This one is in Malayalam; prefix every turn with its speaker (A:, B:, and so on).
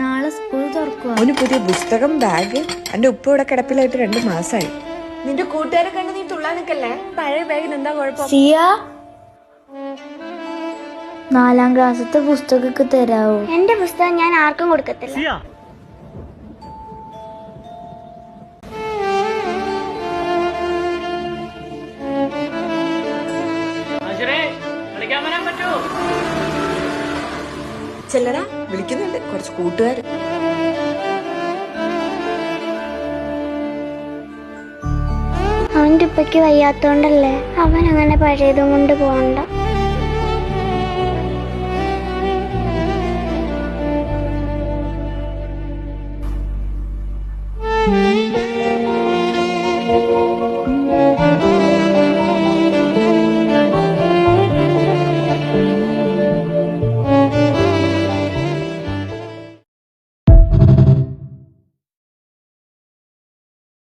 A: നാളെ സ്കൂൾ തുറക്കുക.
B: അവന് പുതിയ പുസ്തകം, ബാഗ്. എന്റെ ഉപ്പ ഇവിടെ കിടപ്പിലായിട്ട് 2 മാസമായി. നിന്റെ കൂട്ടുകാരെ കണ്ട് നീ തുള്ളാൻ നിൽക്കല്ലേ. പഴയ ബാഗിന് എന്താ കുഴപ്പം?
A: സിയ, 4ാം ക്ലാസ്സിലത്തെ പുസ്തകമൊക്കെ തരാവോ?
C: എന്റെ പുസ്തകം ഞാൻ ആർക്കും കൊടുക്കത്തില്ല.
B: ചെല്ലടാ, വിളിക്കുന്നുണ്ട് കുറച്ച് കൂട്ടുകാർ.
C: അവന്റെ ഉപ്പയ്ക്ക് വയ്യാത്തോണ്ടല്ലേ. അവൻ അങ്ങനെ പഴയതും കൊണ്ട് പോകണ്ട.